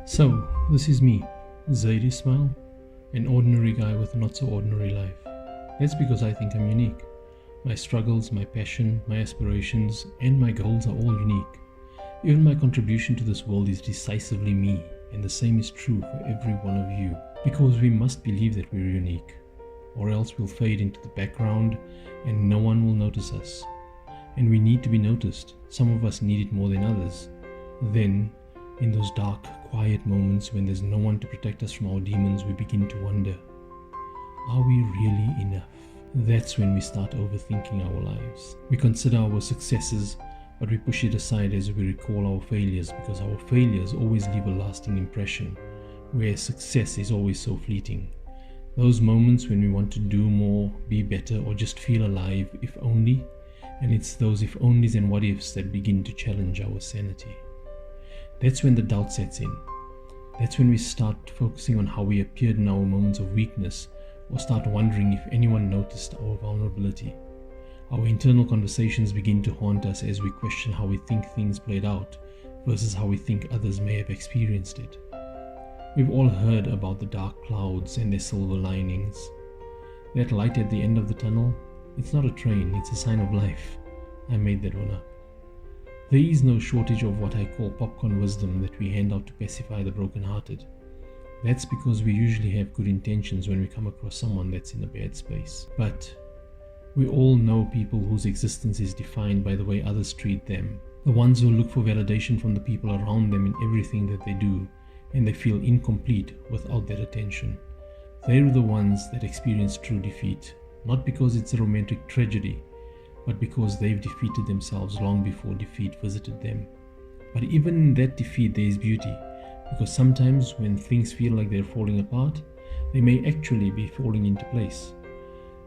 So, this is me, Zaid Ismail, an ordinary guy with a not-so-ordinary life. That's because I think I'm unique. My struggles, my passion, my aspirations, and my goals are all unique. Even my contribution to this world is decisively me, and the same is true for every one of you. Because we must believe that we're unique, or else we'll fade into the background and no one will notice us. And we need to be noticed. Some of us need it more than others. Then, in those dark, quiet moments when there's no one to protect us from our demons, we begin to wonder, are we really enough? That's when we start overthinking our lives. We consider our successes, but we push it aside as we recall our failures, because our failures always leave a lasting impression, whereas success is always so fleeting. Those moments when we want to do more, be better, or just feel alive, if only, and it's those if onlys and what ifs that begin to challenge our sanity. That's when the doubt sets in. That's when we start focusing on how we appeared in our moments of weakness, or start wondering if anyone noticed our vulnerability. Our internal conversations begin to haunt us as we question how we think things played out versus how we think others may have experienced it. We've all heard about the dark clouds and their silver linings. That light at the end of the tunnel, it's not a train, it's a sign of life. I made that one up. There is no shortage of what I call popcorn wisdom that we hand out to pacify the brokenhearted. That's because we usually have good intentions when we come across someone that's in a bad space. But we all know people whose existence is defined by the way others treat them. The ones who look for validation from the people around them in everything that they do, and they feel incomplete without that attention. They're the ones that experience true defeat, not because it's a romantic tragedy, but because they've defeated themselves long before defeat visited them. But even in that defeat there is beauty, because sometimes when things feel like they're falling apart, they may actually be falling into place.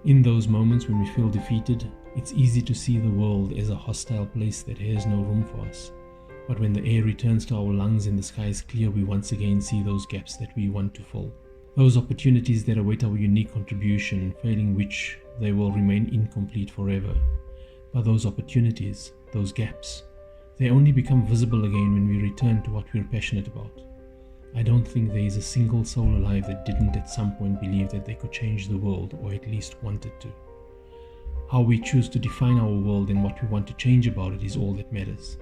In those moments when we feel defeated, it's easy to see the world as a hostile place that has no room for us. But when the air returns to our lungs and the sky is clear, we once again see those gaps that we want to fill. Those opportunities that await our unique contribution, failing which they will remain incomplete forever. But those opportunities, those gaps, they only become visible again when we return to what we're passionate about. I don't think there is a single soul alive that didn't at some point believe that they could change the world, or at least wanted to. How we choose to define our world and what we want to change about it is all that matters.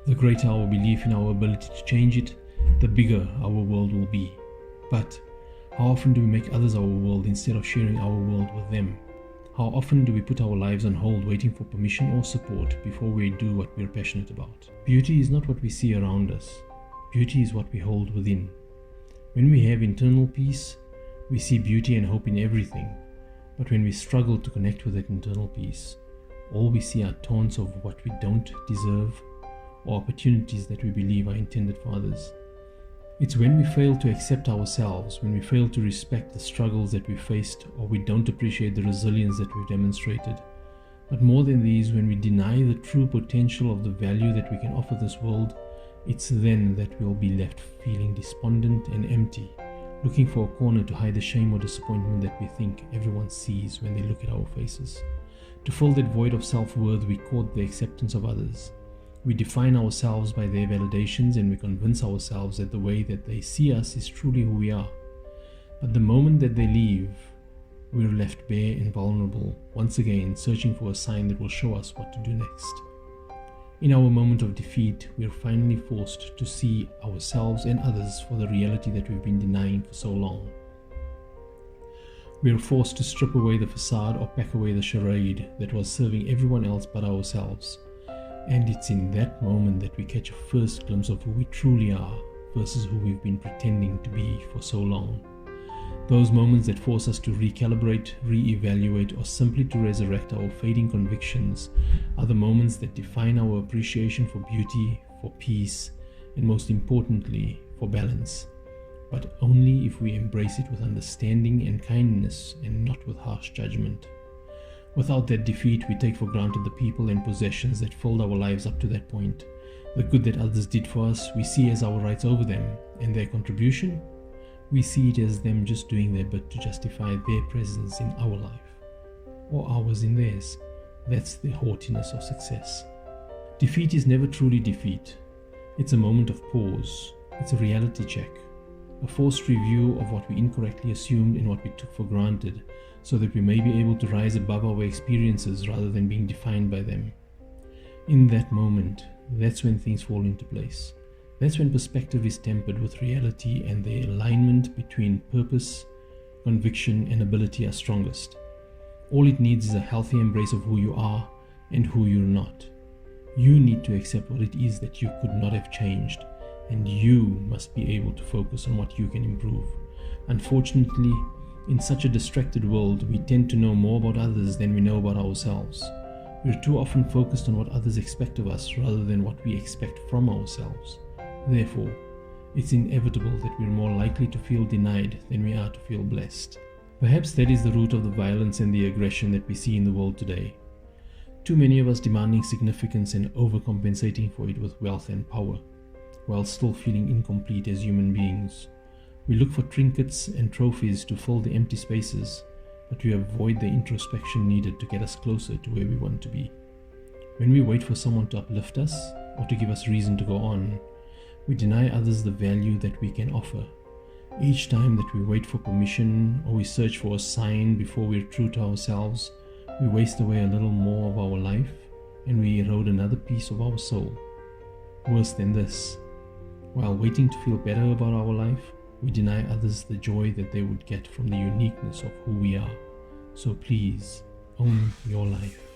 The greater our belief in our ability to change it, the bigger our world will be. But how often do we make others our world instead of sharing our world with them? How often do we put our lives on hold waiting for permission or support before we do what we're passionate about? Beauty is not what we see around us. Beauty is what we hold within. When we have internal peace, we see beauty and hope in everything. But when we struggle to connect with that internal peace, all we see are taunts of what we don't deserve, or opportunities that we believe are intended for others. It's when we fail to accept ourselves, when we fail to respect the struggles that we faced, or we don't appreciate the resilience that we've demonstrated. But more than these, when we deny the true potential of the value that we can offer this world, it's then that we'll be left feeling despondent and empty, looking for a corner to hide the shame or disappointment that we think everyone sees when they look at our faces. To fill that void of self-worth, we court the acceptance of others. We define ourselves by their validations, and we convince ourselves that the way that they see us is truly who we are. But the moment that they leave, we're left bare and vulnerable, once again searching for a sign that will show us what to do next. In our moment of defeat, we're finally forced to see ourselves and others for the reality that we've been denying for so long. We're forced to strip away the facade or pack away the charade that was serving everyone else but ourselves. And it's in that moment that we catch a first glimpse of who we truly are versus who we've been pretending to be for so long. Those moments that force us to recalibrate, re-evaluate, or simply to resurrect our fading convictions are the moments that define our appreciation for beauty, for peace, and most importantly, for balance. But only if we embrace it with understanding and kindness and not with harsh judgment. Without that defeat, we take for granted the people and possessions that filled our lives up to that point. The good that others did for us, we see as our rights over them, and their contribution, we see it as them just doing their bit to justify their presence in our life, or ours in theirs. That's the haughtiness of success. Defeat is never truly defeat. It's a moment of pause, It's a reality check, a forced review of what we incorrectly assumed and what we took for granted, so that we may be able to rise above our experiences rather than being defined by them. In that moment, that's when things fall into place. That's when perspective is tempered with reality and the alignment between purpose, conviction, and ability are strongest. All it needs is a healthy embrace of who you are and who you're not. You need to accept what it is that you could not have changed, and you must be able to focus on what you can improve. Unfortunately, in such a distracted world, we tend to know more about others than we know about ourselves. We're too often focused on what others expect of us rather than what we expect from ourselves. Therefore, it's inevitable that we're more likely to feel denied than we are to feel blessed. Perhaps that is the root of the violence and the aggression that we see in the world today. Too many of us demanding significance and overcompensating for it with wealth and power, while still feeling incomplete as human beings. We look for trinkets and trophies to fill the empty spaces, but we avoid the introspection needed to get us closer to where we want to be. When we wait for someone to uplift us or to give us reason to go on, we deny others the value that we can offer. Each time that we wait for permission or we search for a sign before we're true to ourselves, we waste away a little more of our life and we erode another piece of our soul. Worse than this, while waiting to feel better about our life, we deny others the joy that they would get from the uniqueness of who we are. So please, own your life.